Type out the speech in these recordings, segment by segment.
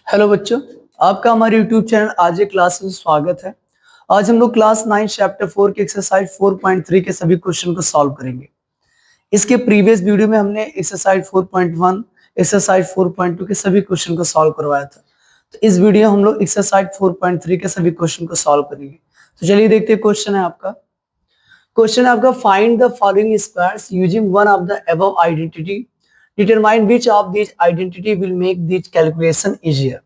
Hello बच्चों, आपका हमारे YouTube चैनल आज एक क्लास में स्वागत है। आज हम लोग क्लास 9 चैप्टर 4 के एक्सरसाइज 4.3 के सभी क्वेश्चन को सॉल्व करेंगे। इसके प्रीवियस वीडियो में हमने एक्सरसाइज 4.1, एक्सरसाइज 4.2 के सभी क्वेश्चन को सॉल्व करवाया था। तो इस वीडियो हम लोग एक्सरसाइज 4.3 के सभी क्वेश्चन को सॉल्व करेंगे। तो चलिए देखते हैं क्वेश्चन है आपका। क्वेश्चन है आपका, find the following squares using one of the above identity, determine which of this identity will make this calculation easier.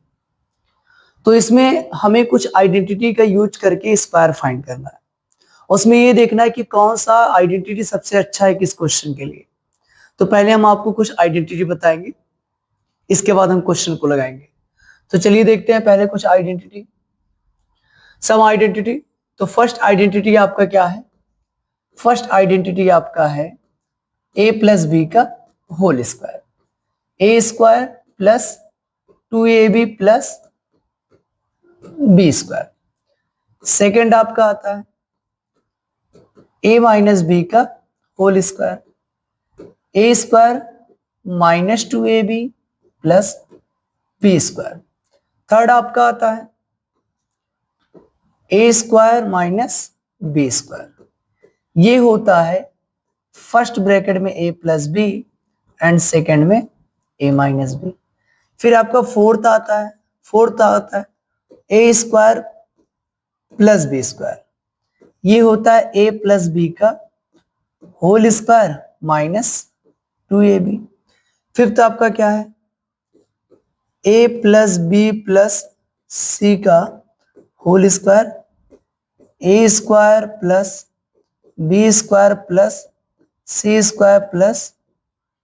तो इसमें हमें कुछ आइडेंटिटी का यूज करके स्क्वायर फाइंड करना है। उसमें ये देखना है कि कौन सा आइडेंटिटी सबसे अच्छा है किस क्वेश्चन के लिए। तो पहले हम आपको कुछ आइडेंटिटी बताएंगे, इसके बाद हम क्वेश्चन को लगाएंगे। तो चलिए देखते हैं पहले कुछ आइडेंटिटी, सम आइडेंटिटी। तो फर्स्ट आइडेंटिटी आपका क्या है? फर्स्ट आइडेंटिटी आपका है a प्लस बी का whole square, A square plus 2ab plus B square. Second आपका आता है a माइनस बी का whole square, A square minus 2ab plus B square. Third आपका आता है A square minus B square. ये होता है फर्स्ट ब्रैकेट में a plus B and second में a माइनस बी। फिर आपका फोर्थ आता है A square plus B square. ये होता है a प्लस बी का whole square minus 2ab। Fifth आपका क्या है? a प्लस बी प्लस सी का whole square, A square plus B square plus C square plus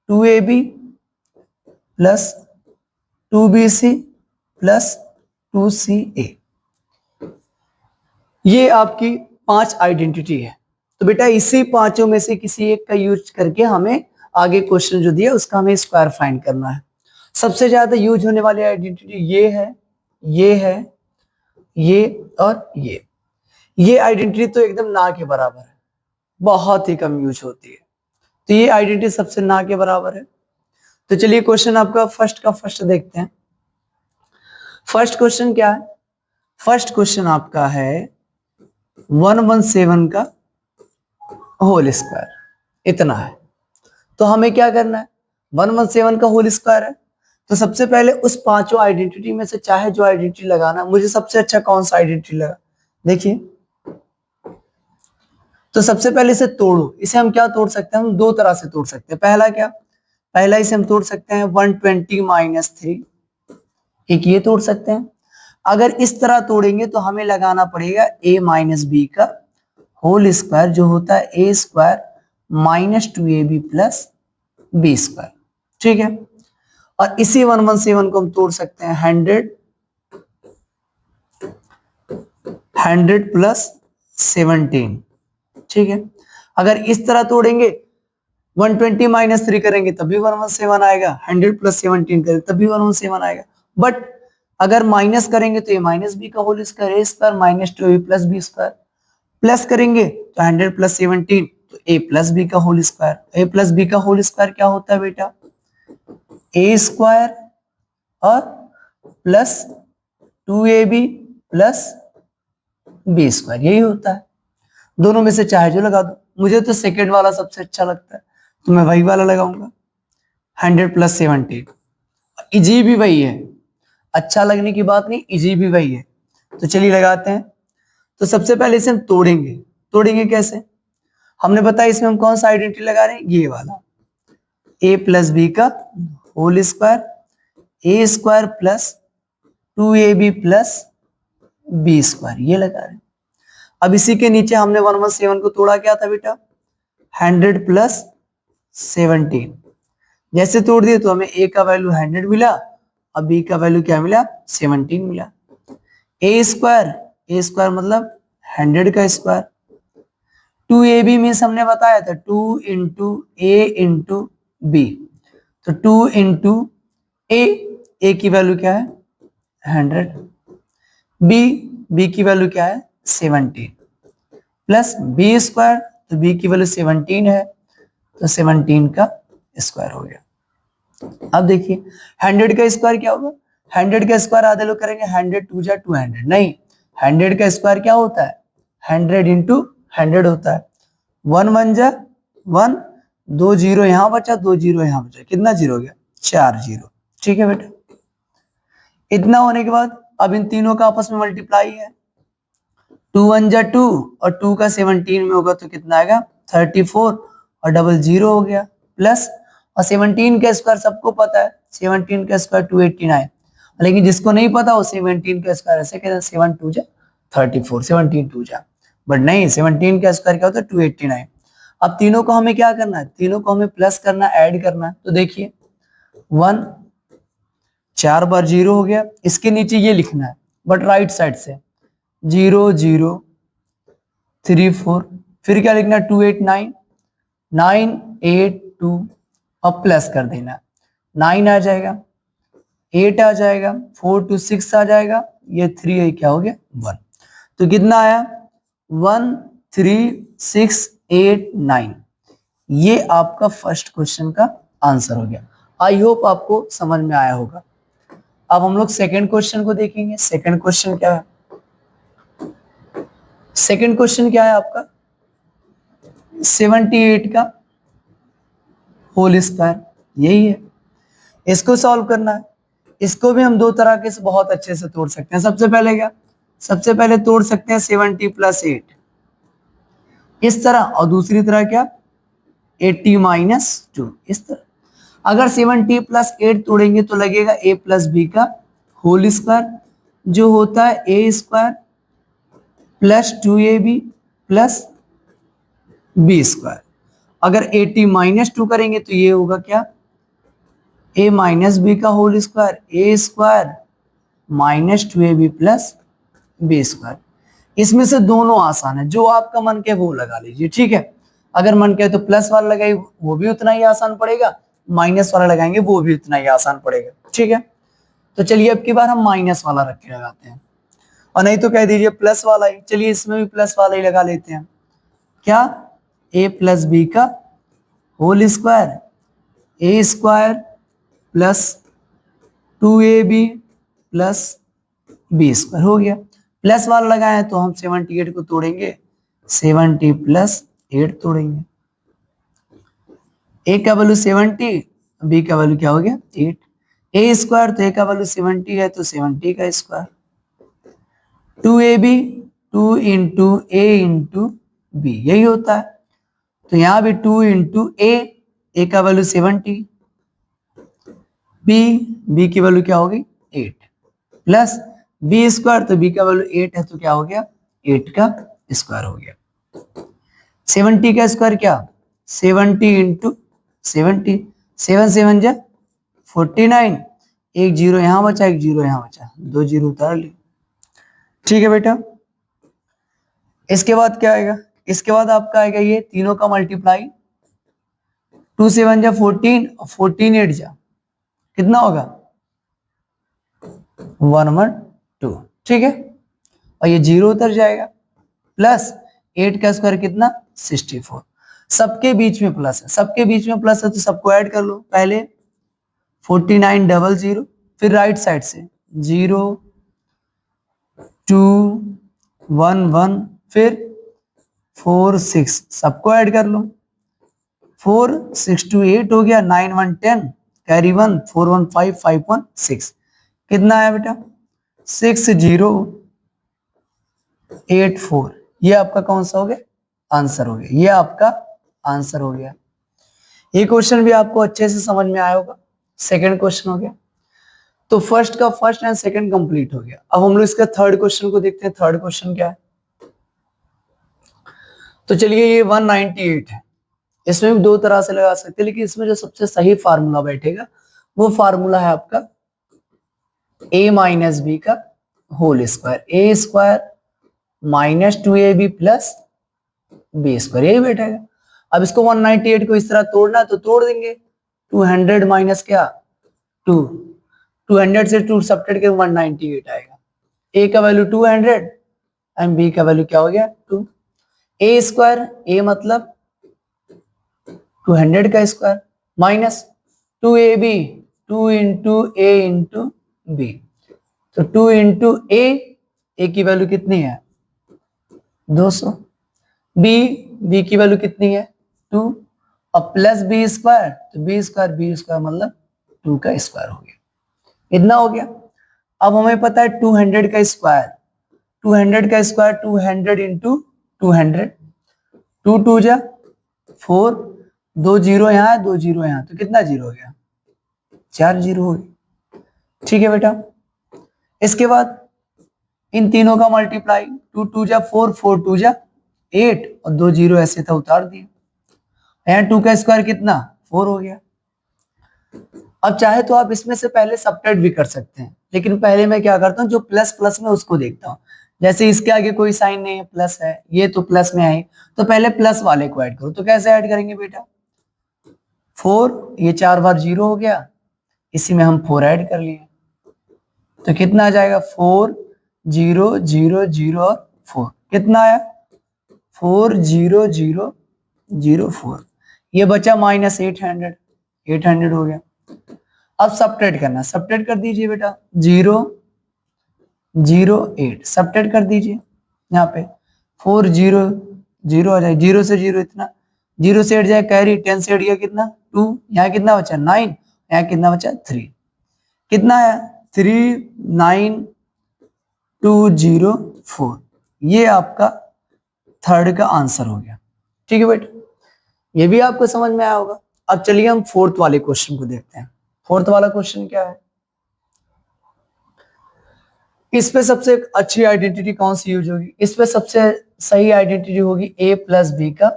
2ab plus 2bc plus 2ca। ये आपकी 5 आइडेंटिटी है। तो बेटा इसी पांचों में से किसी एक का यूज करके हमें आगे क्वेश्चन जो दिया उसका हमें स्क्वायर फाइंड करना है। सबसे ज्यादा यूज होने वाली आइडेंटिटी ये है, ये है, ये और ये आइडेंटिटी तो एकदम ना के बराबर है, बहुत ही कम यूज होती है। तो ये आइडेंटिटी सबसे ना के बराबर है। तो चलिए क्वेश्चन आपका फर्स्ट का फर्स्ट देखते हैं। फर्स्ट क्वेश्चन क्या है? फर्स्ट क्वेश्चन आपका है 117 का होल स्क्वायर, इतना है। तो हमें क्या करना है? 117 का होल स्क्वायर है। तो सबसे पहले उस पांचों आइडेंटिटी में से चाहे जो आइडेंटिटी लगाना, मुझे सबसे अच्छा कौन सा आइडेंटिटी लगा, देखिए। तो सबसे पहले इसे तोड़ो। इसे हम क्या तोड़ सकते हैं? हम दो तरह से तोड़ सकते हैं। पहला क्या? पहला इसे हम तोड़ सकते हैं 120 माइनस 3, एक ये तोड़ सकते हैं। अगर इस तरह तोड़ेंगे तो हमें लगाना पड़ेगा a माइनस बी का होल स्क्वायर, जो होता है A square minus 2ab plus B square. ठीक है। और इसी 117 को हम तोड़ सकते हैं 100 प्लस 17। ठीक है। अगर इस तरह तोड़ेंगे 120 माइनस 3 करेंगे तभी 117 आएगा, 100 प्लस 17 करेंगे तभी 117 आएगा। बट अगर माइनस करेंगे तो ये माइनस बी का whole square, A square minus 2a plus B square, plus करेंगे तो 100 प्लस 17 तो a प्लस बी का whole square. a plus B का होल स्क्वायर क्या होता है बेटा? ए स्क्वायर और plus 2ab plus B square, यही होता है। दोनों में से चाहे जो लगा दो। मुझे तो सेकेंड वाला सबसे अच्छा लगता है तो मैं वही वाला लगाऊंगा, 100 प्लस 17। इजी भी वही है, अच्छा लगने की बात नहीं, इजी भी वही है। तो चलिए लगाते हैं। तो सबसे पहले इसे हम तोड़ेंगे। तोड़ेंगे कैसे? हमने बताया इसमें हम कौन सा आइडेंटिटी लगा रहे हैं? ये वाला, a प्लस बी का whole square, A square plus 2ab plus B square, ये लगा रहे हैं। अब इसी के नीचे हमने 117 को तोड़ा क्या था बेटा? 100 प्लस 17। जैसे तोड़ दिए तो हमें a का वैल्यू 100 मिला और b का वैल्यू क्या मिला? 17 मिला। ए स्क्वायर मतलब 100 का स्क्वायर, 2ab मीन्स हमने बताया था 2 इंटू ए इंटू बी। तो 2 इंटू ए की वैल्यू क्या है? 100, बी की वैल्यू क्या है? 17 प्लस बी स्क्वायर, तो बी की वैल्यू 17 है तो 17 का स्क्वायर हो गया। अब देखिए 100 का स्क्वायर क्या होगा? 100 का स्क्वायर आधे लोग करेंगे 100 टू जा 200, नहीं 100 का स्क्वायर क्या होता है 100 इंटू 100 होता है। 1 1 जा 1, 2 जीरो यहाँ बचा, 2 जीरो यहाँ बचा, कितना जीरो हो गया 4 जीरो। ठीक है बेटा, इतना होने के बाद अब इन तीनों का आपस में मल्टीप्लाई है, 2 1 जा 2 और 2 का 17 में होगा तो कितना आएगा 34 और डबल जीरो हो गया प्लस, और 17 का स्क्वायर सबको पता है 17 का स्क्वायर 289, लेकिन जिसको नहीं पता वो 17 का स्क्वायर ऐसे कहते हैं 7 2 जा 34, 17 2 जा, बट नहीं 17 का स्क्वायर क्या होता है 289। अब तीनों को हमें क्या करना है, तीनों को हमें प्लस करना, ऐड करना है। तो देखिए 1 4 बार जीरो हो गया, इसके नीचे ये लिखना है बट राइट साइड से 0 0 3 4, फिर क्या लिखना 289 982, अब प्लस कर देना 9 आ जाएगा, 8 आ जाएगा, 4 2 6 आ जाएगा, ये 3 है क्या हो गया 1, तो कितना आया 1 3 6 8 9। ये आपका फर्स्ट क्वेश्चन का आंसर हो गया। आई होप आपको समझ में आया होगा। अब हम लोग सेकंड क्वेश्चन को देखेंगे। सेकंड क्वेश्चन क्या है, सेकंड क्वेश्चन क्या है आपका 78 का होल स्क्वायर, यही है, इसको सॉल्व करना है। इसको भी हम दो तरह के से बहुत अच्छे से तोड़ सकते हैं। सबसे पहले क्या, सबसे पहले तोड़ सकते हैं 70 प्लस 8 इस तरह, और दूसरी तरह क्या 80 माइनस 2 इस तरह। अगर 70 प्लस 8 तोड़ेंगे तो लगेगा a प्लस बी का होल स्क्वायर, जो होता है a square plus 2ab plus B square. अगर 80 माइनस 2 करेंगे तो ये होगा क्या a माइनस बी का whole square, a square minus 2ab plus B square. इसमें से दोनों आसान है, जो आपका मन के वो लगा लीजिए। ठीक है, अगर मन के तो प्लस वाला लगाइए वो भी उतना ही आसान पड़ेगा, माइनस वाला लगाएंगे वो भी उतना ही आसान पड़ेगा। ठीक है, तो चलिए अब की बार हम माइनस वाला रख के लगाते हैं, और नहीं तो कह दीजिए प्लस वाला ही। चलिए इसमें भी प्लस वाला ही लगा लेते हैं। क्या a प्लस बी का whole square, a square plus 2ab plus B square हो गया। प्लस वाला लगाए तो हम 78 को तोड़ेंगे, 70 प्लस 8 तोड़ेंगे। a का वैल्यू 70, b का वैल्यू क्या हो गया 8, a स्क्वायर तो a का वैल्यू 70 है तो 70 का square, 2ab 2 into a into b, यही होता है। तो यहां भी 2 इंटू a का वैल्यू 70, b की वैल्यू क्या होगी 8 प्लस बी स्क्वायर तो बी का वैल्यू 8 है तो क्या हो गया 8 का स्क्वायर हो गया। 70 का स्क्वायर क्या 70 इंटू 70, 7 7 जा 49, एक जीरो यहां बचा, एक जीरो यहां बचा, दो जीरो उतार ली। ठीक है बेटा, इसके बाद क्या आएगा, इसके बाद आपका आएगा ये तीनों का मल्टीप्लाई, 2 7 जा 14 और 14 8 जा कितना होगा 1 1 2। ठीक है, और ये जीरो उतर जाएगा, प्लस 8 का स्क्वायर कितना 64, सबके बीच में प्लस है, सबके बीच में प्लस है तो सबको ऐड कर लो। पहले 49 डबल जीरो, फिर राइट साइड से 0 2 1 1, फिर 4 6, सबको ऐड कर लो। 4 6 2 8 हो गया, 9 1 10, कैरी 1 4 1 5 5 1 6, कितना आया बेटा 6 0 8 4। ये आपका कौन सा हो गया आंसर हो गया, ये आपका आंसर हो गया। ये क्वेश्चन भी आपको अच्छे से समझ में आया होगा। सेकंड क्वेश्चन हो गया, तो फर्स्ट का फर्स्ट एंड सेकंड कंप्लीट हो गया। अब हम लोग इसका थर्ड क्वेश्चन को देखते हैं। थर्ड क्वेश्चन क्या है, तो चलिए ये 198 है, इसमें भी दो तरह से लगा सकते हैं, लेकिन इसमें जो सबसे सही फार्मूला बैठेगा वो फार्मूला है आपका a माइनस बी का whole square, A square minus 2ab plus B square, यही बैठेगा। अब इसको 198 को इस तरह तोड़ना है तो तोड़ देंगे, 200 माइनस क्या 2, 200 से 2 सब्ट्रैक्ट के 198 आएगा। a का वैल्यू 200 एंड b का वैल्यू क्या हो गया 2, a स्क्वायर, a मतलब 200 का square minus 2ab 2 into a into b. तो 2 इंटू ए की वैल्यू कितनी है 200, बी की वैल्यू कितनी है 2, और प्लस बी स्क्वायर, तो बी स्क्वायर मतलब 2 का स्क्वायर हो गया, इतना हो गया। अब हमें पता है 200 का स्क्वायर, 200 का स्क्वायर 200 इंटू 200, 2 2 जा 4, 2 जीरो यहाँ 2 जीरो यहाँ, तो कितना जीरो हो गया 4 जीरो हो गया। ठीक है बेटा, इसके बाद इन तीनों का मल्टीप्लाई, 2 2 जा 4, 4 2 जा 8, और 2 जीरो ऐसे था उतार दिए, यहाँ 2 का स्क्वायर कितना 4 हो गया। अब चाहे तो आप इसमें से पहले सबट्रैक्ट भी कर सकते हैं, लेकिन पहले मैं क्या करता हूँ जो प्लस प्लस में उसको देखता हूँ। जैसे इसके आगे कोई साइन नहीं है, प्लस है, ये तो प्लस में है, तो पहले प्लस वाले को ऐड करो। तो कैसे ऐड करेंगे बेटा, 4, ये 4 बार 0 हो गया, इसी में हम 4 ऐड कर लिए, तो कितना आ जाएगा 4 0 0 0 और 4, कितना आया 4 0 0 0 4, ये बचा माइनस 800, 800 हो गया। अब सबट्रैक्ट करना, सबट्रैक्ट कर दीजिए बेटा, 0 0 8 सबट्रैक्ट कर दीजिए, यहाँ पे 4 0 0 आ जाए, 0 से 0 इतना, 0 से 8 जाए कैरी, 10 से 8 गया कितना 2, यहाँ कितना बचा 9, यहाँ कितना बचा 3, कितना है 3 9 2 0 4, ये आपका थर्ड का आंसर हो गया। ठीक है बेटा, ये भी आपको समझ में आया होगा। अब चलिए हम फोर्थ वाले क्वेश्चन को देखते हैं। फोर्थ वाला क्वेश्चन क्या है, इस पे सबसे अच्छी आइडेंटिटी कौन सी यूज होगी, इस पे सबसे सही आइडेंटिटी होगी a प्लस बी का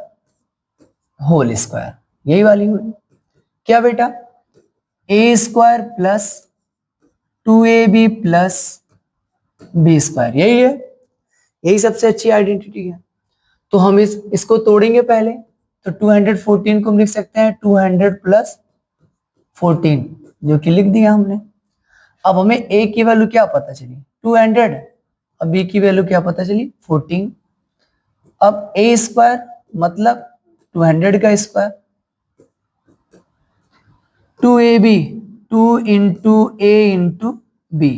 होल स्क्वायर, यही वाली होगी क्या बेटा, a square plus 2ab plus B square, यही है, यही सबसे अच्छी आइडेंटिटी है। तो हम इसको तोड़ेंगे पहले, तो 214 को हम लिख सकते हैं 200 प्लस 14, जो कि लिख दिया हमने। अब हमें a की वैल्यू क्या पता चली 200, अब b की वैल्यू क्या पता चली 14। अब a स्क्वायर मतलब 200 का square, 2ab 2 into a into b,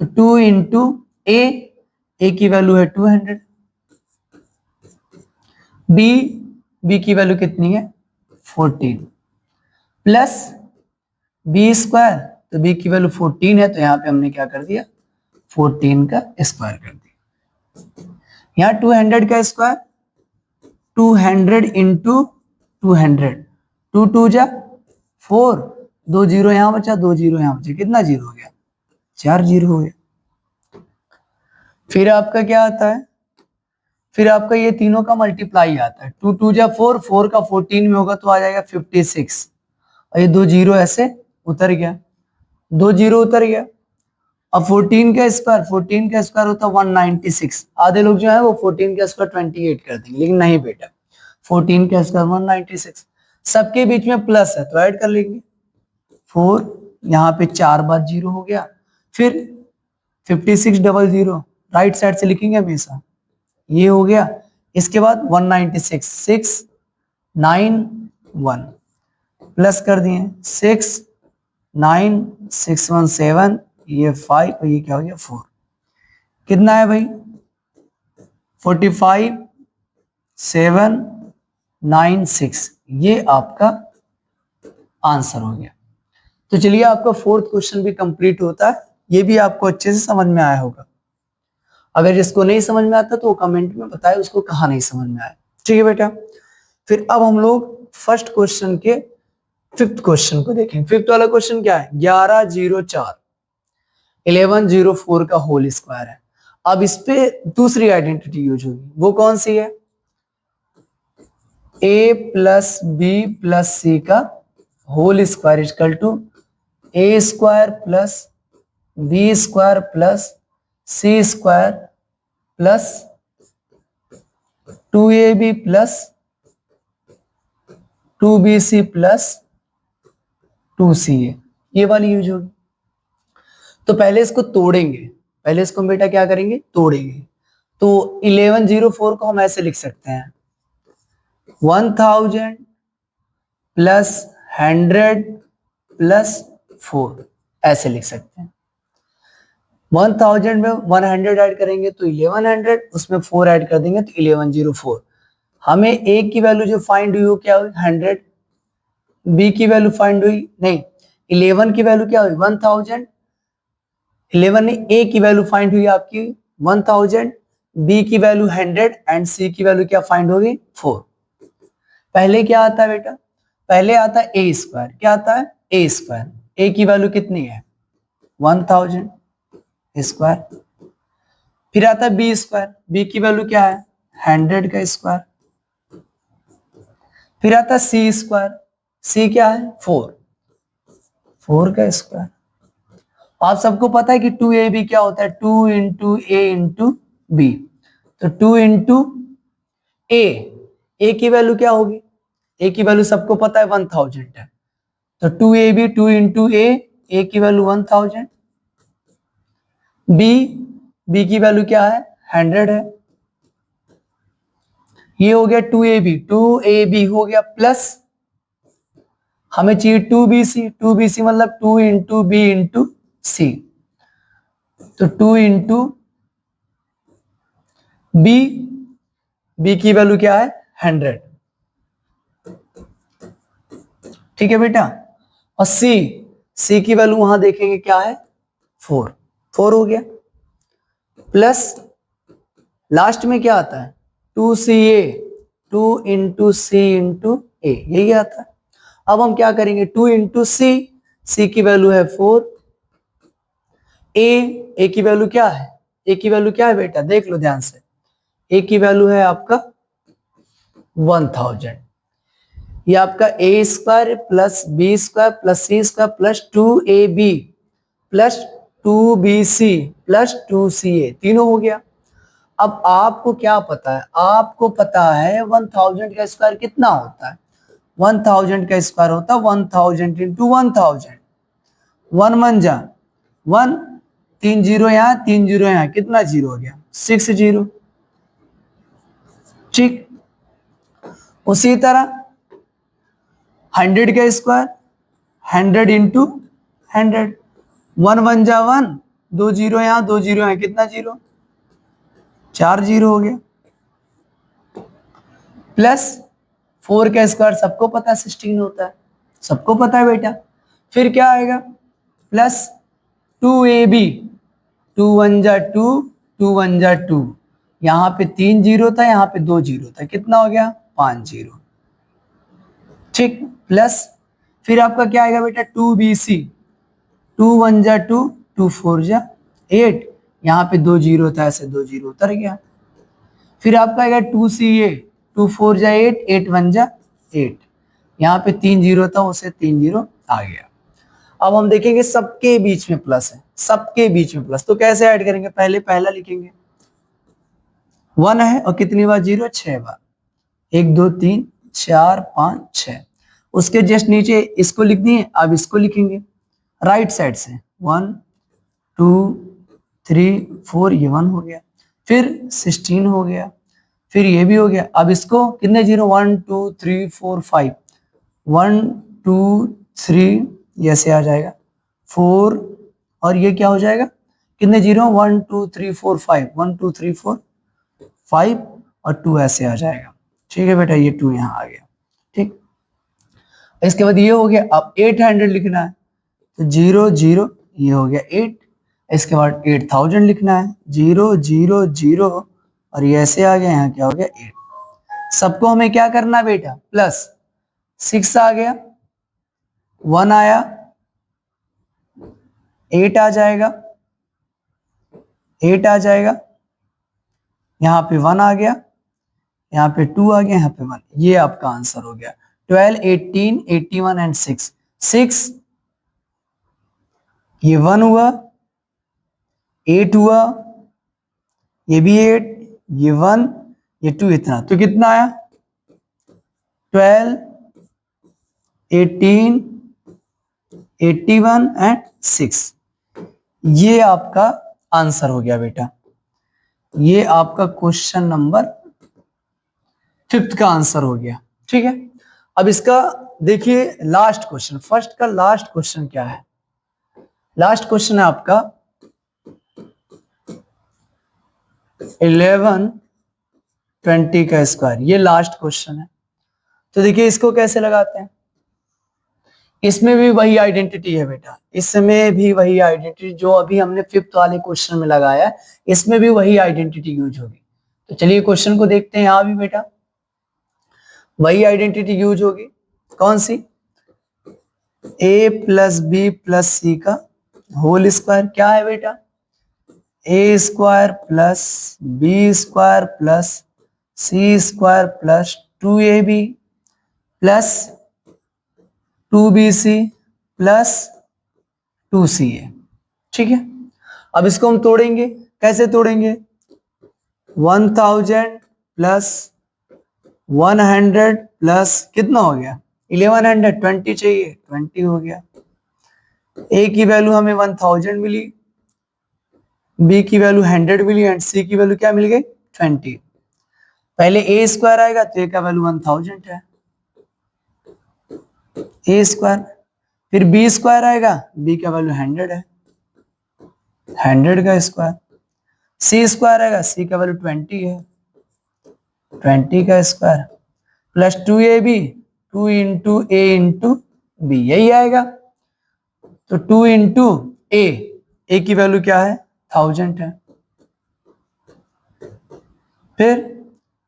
तो 2 इंटू a की वैल्यू है 200, b की वैल्यू कितनी है 14, प्लस बी स्क्वायर, तो b की वैल्यू 14 है, तो यहाँ पे हमने क्या कर दिया 14 का स्क्वायर कर दिया। यहाँ 200 का स्क्वायर 200 इंटू 200, 2 2 जा 4, 2 जीरो यहाँ बचा, 2 जीरो यहाँ बचा, कितना जीरो हो गया 4 जीरो हो गया। फिर आपका क्या आता है, फिर आपका ये तीनों का मल्टीप्लाई आता है, 2 2 जा 4, 4 का 14 में होगा तो आ जाएगा 56, और ये 2 जीरो ऐसे उतर गया, 2 जीरो उतर गया। अब 14 का स्क्वायर होता है 196, आधे लोग जो है वो 14 का स्क्वायर 28 कर देंगे, लेकिन नहीं बेटा 14 का स्क्वायर 196, सबके बीच में प्लस है तो ऐड कर लेंगे 4, यहाँ पे 4 बार 0 हो गया, फिर 56 डबल 0 राइट साइड से लिखेंगे हमेशा, ये हो गया, इसके बाद 196 6 9 1 प्लस कर दिए 6 9 6 1 7, ये 5 और ये क्या हो गया 4, कितना है भाई 45 7 9 6, ये आपका आंसर हो गया। तो चलिए आपका फोर्थ क्वेश्चन भी कंप्लीट होता है, ये भी आपको अच्छे से समझ में आया होगा। अगर जिसको नहीं समझ में आता तो वो कमेंट में बताए उसको कहाँ नहीं समझ में आया। ठीक है बेटा, फिर अब हम लोग फर्स्ट क्वेश्चन के फिफ्थ क्वेश्चन को देखें। फिफ्थ वाला क्वेश्चन क्या है, 1104 1104 का होल स्क्वायर है। अब इस पे दूसरी आइडेंटिटी यूज होगी, वो कौन सी है, a प्लस बी प्लस सी का whole square equal to a square plus B square plus C square plus 2ab plus 2bc plus 2ca, ये वाली यूज होगी। तो पहले इसको तोड़ेंगे, पहले इसको बेटा क्या करेंगे तोड़ेंगे, तो 1104 को हम ऐसे लिख सकते हैं 1000 प्लस 100 प्लस 4, ऐसे लिख सकते हैं। 1000 में 100 ऐड करेंगे तो 1100, उसमें 4 ऐड कर देंगे तो 1104। हमें ए की वैल्यू जो फाइंड हुई वो क्या हुई 100, बी की वैल्यू फाइंड हुई नहीं 11 की वैल्यू क्या हुई 1000, 11 ने ए की वैल्यू फाइंड हुई आपकी 1000, बी की वैल्यू 100 एंड सी की वैल्यू क्या फाइंड होगी 4। पहले क्या आता है बेटा, पहले आता है ए स्क्वायर, क्या आता है ए स्क्वायर, ए की वैल्यू कितनी है 1000 स्क्वायर। फिर आता है बी स्क्वायर, बी की वैल्यू क्या है 100 का स्क्वायर। फिर आता है सी स्क्वायर, सी क्या है 4 का स्क्वायर। आप सबको पता है कि 2ab क्या होता है 2 इंटू ए इंटू बी, तो 2 इंटू ए की वैल्यू क्या होगी, ए की वैल्यू सबको पता है 1000 है, तो 2ab 2 इंटू ए की वैल्यू 1000, बी की वैल्यू क्या है 100 है। ये हो गया 2ab हो गया प्लस हमें चाहिए 2bc मतलब 2 इंटू बी इंटू सी, तो 2 इंटू बी की वैल्यू क्या है 100, ठीक है बेटा। और सी की वैल्यू वहां देखेंगे क्या है 4 हो गया, प्लस लास्ट में क्या आता है 2ca 2 इंटू सी इंटू ए, यही आता है। अब हम क्या करेंगे 2 इंटू सी की वैल्यू है 4, ए की वैल्यू क्या है, ए की वैल्यू क्या है बेटा देख लो ध्यान से, ए की वैल्यू है आपका 1000, ये आपका A square plus B square plus C square plus 2ab plus 2bc plus 2ca तीनों हो गया। अब आपको क्या पता है, आपको पता है 1000 का स्क्वायर कितना होता है, 1000 का स्क्वायर होता है 1000 इंटू 1000, 1 मन जा 1, 3 जीरो यहाँ 3 जीरो यहाँ, कितना जीरो हो गया 6 जीरो, ठीक। उसी तरह 100 का स्क्वायर 100 इंटू 100, 1 1 जा 1, 2 जीरो यहाँ 2 जीरो यहाँ, कितना जीरो 4 जीरो हो गया, प्लस 4 का स्क्वायर सबको पता है 16 होता है, सबको पता है बेटा। फिर क्या आएगा प्लस 2ab 2 1 जा 2, 2 1 जा 2, यहाँ पे 3 जीरो था यहाँ पे 2 जीरो था, कितना हो गया 5 जीरो, ठीक। प्लस फिर आपका क्या आएगा बेटा 2bc 2 1 जा 2, 2 4 जा 8, यहाँ पे 2 जीरो था ऐसे 2 जीरो उतर गया। फिर आपका आएगा 2ca 2 4 जा 8, 8 1 जा 8, यहाँ पे 3 जीरो था उसे 3 जीरो आ गया। अब हम देखेंगे सबके बीच में प्लस है, सबके बीच में प्लस, तो कैसे ऐड करेंगे, पहले पहला लिखेंगे 1 है और कितनी बार जीरो 6 बार, 1 2 3 4 5 6, उसके जस्ट नीचे इसको लिख दिए, अब इसको लिखेंगे राइट साइड से 1 2 3 4, ये 1 हो गया, फिर 16 हो गया, फिर ये भी हो गया। अब इसको कितने जीरो 1 2 3 4 5, 1 2 3 ये ऐसे आ जाएगा 4, और ये क्या हो जाएगा कितने जीरो 1 2 3 4 5, 1 2 3 4 5 और 2 ऐसे आ जाएगा, ठीक है बेटा, ये 2 यहाँ आ गया, ठीक। इसके बाद ये हो गया, अब 800 लिखना है तो 0 0 ये हो गया 8, इसके बाद 8000 लिखना है 0 0 0 और ये ऐसे आ गया, यहाँ क्या हो गया 8। सबको हमें क्या करना है बेटा प्लस 6 आ गया, 1 आया, 8 आ जाएगा, 8 आ जाएगा, यहाँ पे 1 आ गया, यहाँ पे 2 आ गया, यहाँ पे 1, ये आपका आंसर हो गया 12 18 81 एंड 6, ये 1 हुआ, 8 हुआ, ये भी 8, ये 1, ये 2, इतना, तो कितना आया 12 18 81 एंड 6, ये आपका आंसर हो गया बेटा, ये आपका क्वेश्चन नंबर 5th का आंसर हो गया, ठीक है। अब इसका देखिए लास्ट क्वेश्चन, फर्स्ट का लास्ट क्वेश्चन क्या है, लास्ट क्वेश्चन है आपका 1120 का स्क्वायर। ये लास्ट क्वेश्चन है। तो देखिए इसको कैसे लगाते हैं। इसमें भी वही आइडेंटिटी है बेटा, इसमें भी वही आइडेंटिटी जो अभी हमने फिफ्थ वाले क्वेश्चन में लगाया है, इसमें भी वही आइडेंटिटी यूज होगी। तो चलिए क्वेश्चन को देखते हैं। यहाँ भी बेटा वही आइडेंटिटी यूज होगी। कौन सी? a प्लस बी प्लस सी का होल स्क्वायर। क्या है बेटा? A square plus B square plus C square plus 2ab plus 2bc plus 2ca। ठीक है, अब इसको हम तोड़ेंगे। कैसे तोड़ेंगे? 1000 प्लस 100 प्लस कितना हो गया? 1100। 20 चाहिए, 20 हो गया। ए की वैल्यू हमें 1000 मिली, बी की वैल्यू 100 मिली एंड सी की वैल्यू क्या मिल गई? 20। पहले ए स्क्वायर आएगा तो ए का वैल्यू 1000 है, ए स्क्वायर। फिर बी स्क्वायर आएगा, बी का वैल्यू 100 है, 100 का स्क्वायर। सी स्क्वायर आएगा, सी का वैल्यू 20 है, 20 का स्क्वायर प्लस 2ab, 2 इंटू ए इंटू बी, यही आएगा। तो 2 इंटू ए की वैल्यू क्या है? 1000 है। फिर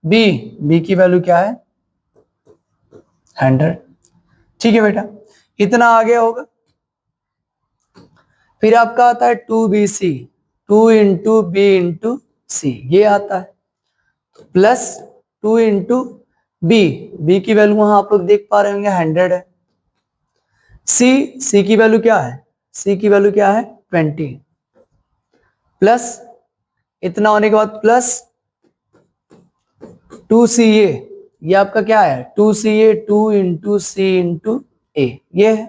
बी की वैल्यू क्या है? 100। ठीक है बेटा, इतना आ गया होगा। फिर आपका आता है 2bc, 2 इंटू बी इंटू सी, ये आता है प्लस 2 इंटू बी की वैल्यू वहां आप लोग देख पा रहे होंगे 100 है। सी की वैल्यू क्या है? सी की वैल्यू क्या है? 20 प्लस इतना होने के बाद प्लस 2ca, ये आपका क्या है? 2ca, 2 इंटू सी इंटू ए, ये है।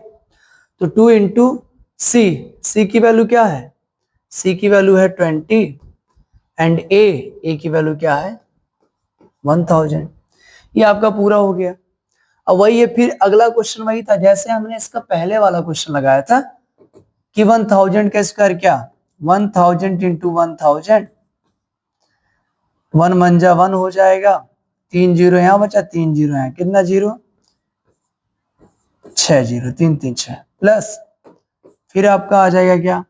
तो 2 इंटू सी की वैल्यू क्या है? सी की वैल्यू है 20 एंड ए की वैल्यू क्या है? 1000। ये आपका पूरा हो गया। अब वही है, फिर अगला क्वेश्चन वही था जैसे हमने इसका पहले वाला क्वेश्चन लगाया था कि 1000 का स्क्वायर क्या? 1000 इंटू 1000, 1 मंजा 1 हो जाएगा, 3 जीरो यहां बचा, 3 जीरो यहां, कितना जीरो? 6 जीरो, 3 3 6 प्लस फिर आपका आ जाएगा क्या?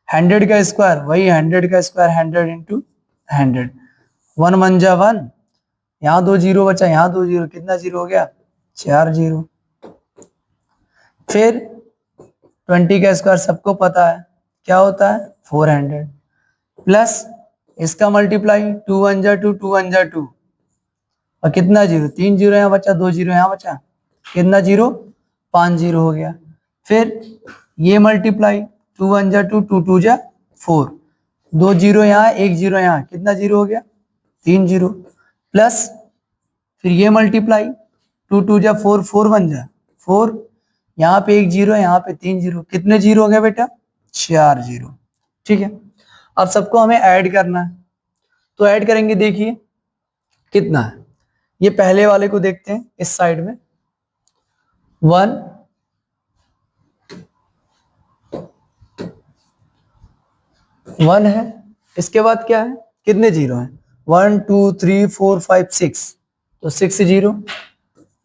100 का स्क्वायर, वही 100 का स्क्वायर 100 इंटू 100, 1 मंजा 1, यहाँ 2 जीरो बचा, यहाँ 2 जीरो, कितना जीरो हो गया? 4 जीरो। फिर 20 का स्क्वायर सबको पता है क्या होता है? 400 प्लस इसका मल्टीप्लाई 2 1 जा 2, 2 1 जा 2, और कितना जीरो? 3 जीरो यहाँ बचा, 2 जीरो यहाँ बचा, कितना जीरो? 5 जीरो हो गया। फिर ये मल्टीप्लाई 2 1 जा 2, 2 2 जा 4, 2 जीरो यहाँ, 1 जीरो यहाँ, कितना जीरो हो गया? 3 जीरो प्लस फिर ये मल्टीप्लाई 2 2 जा 4, 4 1 जा 4, यहाँ पे 1 जीरो, यहाँ पे 3 जीरो, कितने जीरो हो गया बेटा? 4 जीरो। ठीक है, अब सबको हमें ऐड करना है, तो ऐड करेंगे। देखिए कितना है, ये पहले वाले को देखते हैं इस साइड में, 1 है। इसके बाद क्या है? कितने जीरो हैं? 1 2 3 4 5 6, तो 6 जीरो,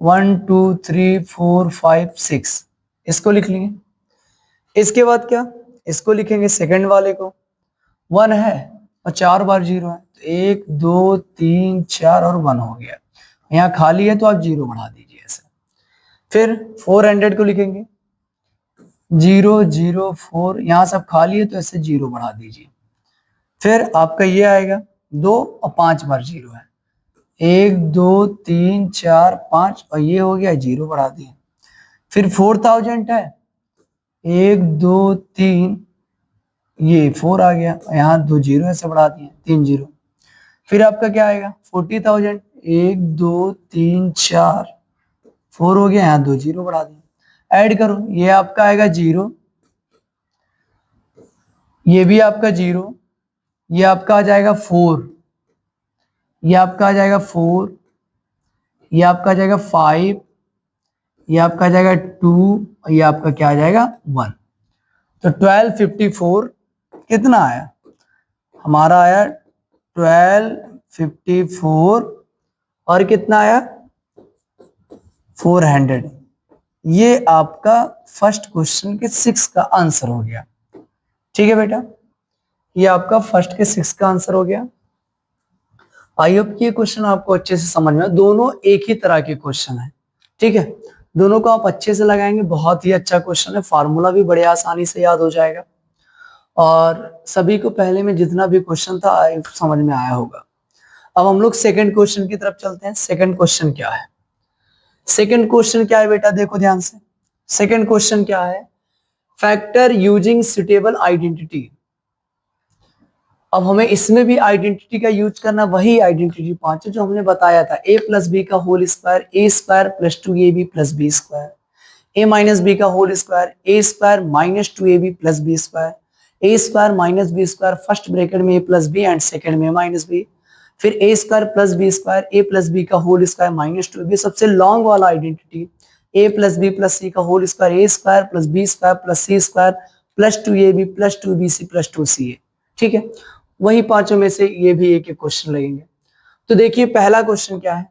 1 2 3 4 5 6, इसको लिख लेंगे। इसके बाद क्या? इसको लिखेंगे सेकंड वाले को, 1 है और 4 बार जीरो है, तो 1 2 3 4 और 1 हो गया। यहाँ खाली है तो आप जीरो बढ़ा दीजिए ऐसे। फिर 400 को लिखेंगे, 0 0 4, यहाँ सब खाली है तो ऐसे जीरो बढ़ा दीजिए। फिर आपका ये आएगा 2 और 5 बार जीरो है, 1 2 3 4 5, और ये हो गया जीरो बढ़ा दिए। फिर 4000 है, 1 2 3, ये 4 आ गया, यहाँ 2 जीरो ऐसे बढ़ा दिए, 3 जीरो। फिर आपका क्या आएगा? 40,000, 1 2 3 4, 4 हो गया, यहाँ 2 जीरो बढ़ा दिए। ऐड करो, ये आपका आएगा जीरो, ये भी आपका जीरो, ये आपका आ जाएगा 4, ये आपका आ जाएगा 4, ये आपका आ जाएगा 5, ये आपका आ जाएगा 2, और ये आपका क्या आ जाएगा? 1। तो 1254 कितना आया? हमारा आया 1254 और कितना आया 400। ये आपका फर्स्ट क्वेश्चन के 6 का आंसर हो गया। ठीक है बेटा, ये आपका फर्स्ट के 6 का आंसर हो गया। आई होप कि ये क्वेश्चन आपको अच्छे से समझ में, दोनों एक ही तरह के क्वेश्चन है। ठीक है, दोनों को आप अच्छे से लगाएंगे, बहुत ही अच्छा क्वेश्चन है, फार्मूला भी बड़े आसानी से याद हो जाएगा और सभी को पहले में जितना भी क्वेश्चन था समझ में आया होगा। अब हम लोग सेकंड क्वेश्चन की तरफ चलते हैं। सेकंड क्वेश्चन क्या है? सेकंड क्वेश्चन क्या है बेटा, देखो ध्यान से। सेकंड क्वेश्चन क्या है? Factor using suitable identity. अब हमें इसमें भी आइडेंटिटी का यूज करना, वही आइडेंटिटी 5 जो हमने बताया था, a प्लस बी का whole square A square plus 2ab plus B square, a minus B का whole square A square minus 2ab plus B square, A square minus B square, first bracket में a plus B and second में minus B, फिर A square plus B square A plus B का whole square minus 2ab, सबसे long वाला identity a plus B plus सी का whole square A square plus B square plus C square plus 2ab plus 2bc plus 2ca। ठीक है, वही पांचों में से ये भी एक एक क्वेश्चन लगेंगे। तो देखिए पहला क्वेश्चन क्या है,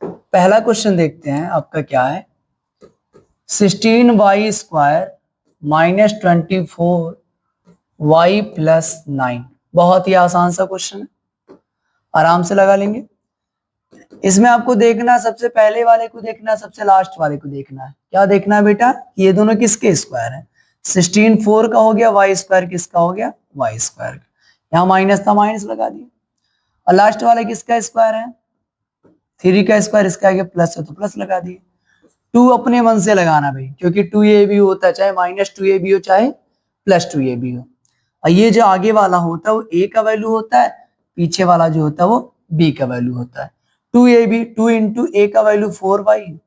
पहला क्वेश्चन देखते हैं आपका क्या है। 16y square minus 24y plus 9। बहुत ही आसान सा क्वेश्चन है, आराम से लगा लेंगे। इसमें आपको देखना, सबसे पहले वाले को देखना, सबसे लास्ट वाले को देखना है। क्या देखना है बेटा? ये दोनों किसके स्क्वायर है? 16 4 का हो गया, y स्क्वायर किसका हो गया? y स्क्वायर का। यहाँ माइनस था, माइनस लगा दिया। और लास्ट वाला किसका स्क्वायर है? 3 का स्क्वायर, इसका आगे प्लस है तो प्लस लगा दिए। 2 अपने मन से लगाना भाई, क्योंकि 2ab होता है, चाहे माइनस 2ab हो चाहे प्लस 2ab हो। और ये जो आगे वाला होता है वो a का वैल्यू होता है, पीछे वाला जो होता है वो b का वैल्यू होता है। 2ab 2 इंटू a का वैल्यू 4y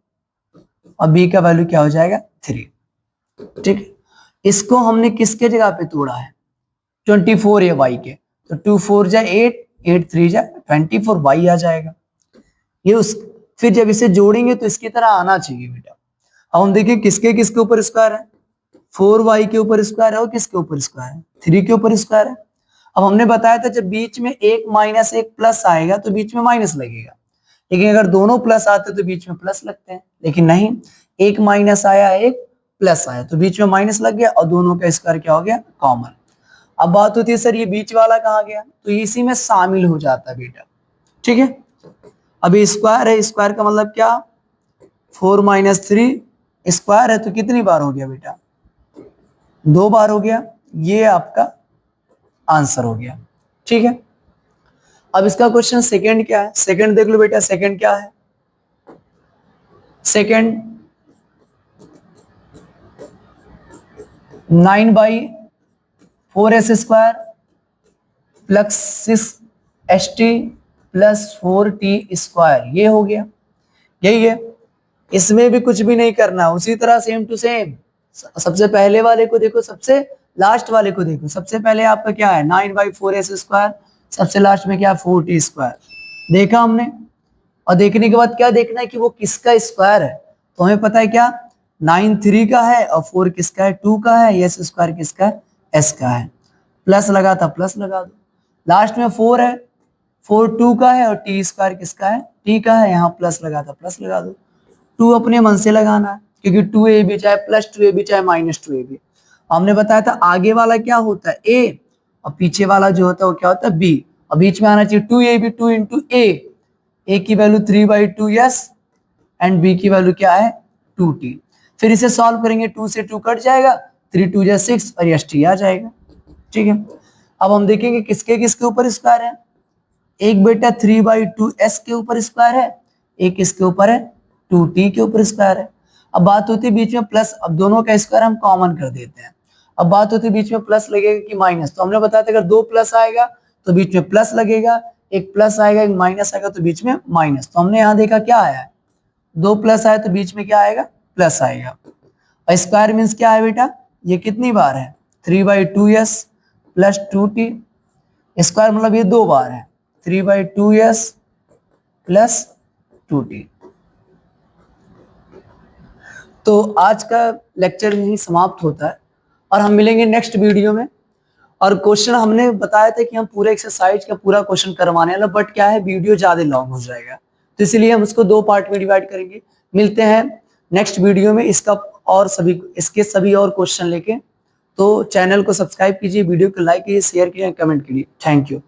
और b का वैल्यू क्या हो जाएगा 3। ठीक है, इसको हमने किसके जगह पे तोड़ा है? 24 है y के, तो 2 4 जा 8, 8 3 जा 24 y आ जाएगा। ये उस फिर जब इसे जोड़ेंगे तो इसकी तरह आना चाहिए बेटा। अब हम देखिए किसके किसके ऊपर स्क्वायर है, 4y के ऊपर स्क्वायर है और किसके ऊपर स्क्वायर है? 3 के ऊपर स्क्वायर है। अब हमने बताया था जब बीच में एक माइनस एक प्लस आएगा तो बीच में माइनस लगेगा, लेकिन अगर दोनों प्लस आते तो बीच में प्लस लगते हैं, लेकिन नहीं, एक माइनस आया एक प्लस आया तो बीच में माइनस लग गया और दोनों का स्क्वायर क्या हो गया? कॉमन। अब बात होती है सर ये बीच वाला कहाँ गया? तो इसी में शामिल हो जाता है बेटा। ठीक है, अभी स्क्वायर है, स्क्वायर का मतलब क्या? 4 माइनस 3 स्क्वायर है तो कितनी बार हो गया बेटा? 2 बार हो गया। ये आपका आंसर हो गया। ठीक है, अब इसका क्वेश्चन सेकंड क्या है? सेकंड देख लो बेटा, सेकंड क्या है? Second 9/4s square plus 6st plus 4t square, ये हो गया। यही है, इसमें भी कुछ भी नहीं करना, उसी तरह सेम टू सेम। सबसे पहले वाले को देखो, सबसे लास्ट वाले को देखो। सबसे पहले आपका क्या है? 9/4s स्क्वायर, सबसे लास्ट में क्या है? 4t square. देखा हमने, और देखने के बाद क्या देखना है कि वो किसका स्क्वायर है। तो हमें पता है क्या, 9 3 का है और 4 किसका है? 2 का है। s स्क्वायर किसका है? s का है। प्लस लगा था, प्लस लगा दो। लास्ट में 4 है, 4 2 का है और t स्क्वायर किसका है? t का है। यहाँ प्लस लगा था, प्लस लगा दो। 2 अपने मन से लगाना है, क्योंकि 2ab चाहे प्लस 2ab चाहे माइनस 2ab। हमने बताया था आगे वाला क्या होता है? a, और पीछे वाला जो होता है वो क्या होता है? b, और बीच में आना चाहिए 2ab 2 इंटू a की वैल्यू 3/2s एंड b की वैल्यू क्या है? 2t। फिर इसे सॉल्व करेंगे, 2 से 2 कट जाएगा, 3 2 जा 6 और यस टी आ जाएगा। ठीक है, अब हम देखेंगे किसके किसके ऊपर स्क्वायर है। एक बेटा 3/2s के ऊपर स्क्वायर है, एक किसके ऊपर है? 2t के ऊपर स्क्वायर है। अब बात होती है बीच में प्लस, अब दोनों का स्क्वायर हम कॉमन कर देते हैं। अब बात होती है बीच में प्लस लगेगा कि माइनस, तो हमने बताया था अगर 2 प्लस आएगा तो बीच में प्लस लगेगा, एक प्लस आएगा एक माइनस आएगा तो बीच में माइनस। तो हमने यहाँ देखा क्या आया है? 2 प्लस आया तो बीच में क्या आएगा? प्लस आएगा। और स्क्वायर मीन्स क्या है बेटा? ये कितनी बार है? 3/2s plus 2t। स्क्वायर मतलब ये 2 बार है, 3/2s प्लस 2t। तो आज का लेक्चर यही समाप्त होता है और हम मिलेंगे नेक्स्ट वीडियो में। और क्वेश्चन हमने बताया था कि हम पूरे एक्सरसाइज का पूरा क्वेश्चन करवाने वाला, बट क्या है वीडियो ज्यादा लॉन्ग हो जाएगा, तो इसलिए हम उसको 2 पार्ट में डिवाइड करेंगे। मिलते हैं नेक्स्ट वीडियो में इसका और इसके सभी और क्वेश्चन लेके। तो चैनल को सब्सक्राइब कीजिए, वीडियो को लाइक कीजिए, शेयर कीजिए, कमेंट कीजिए। Thank you.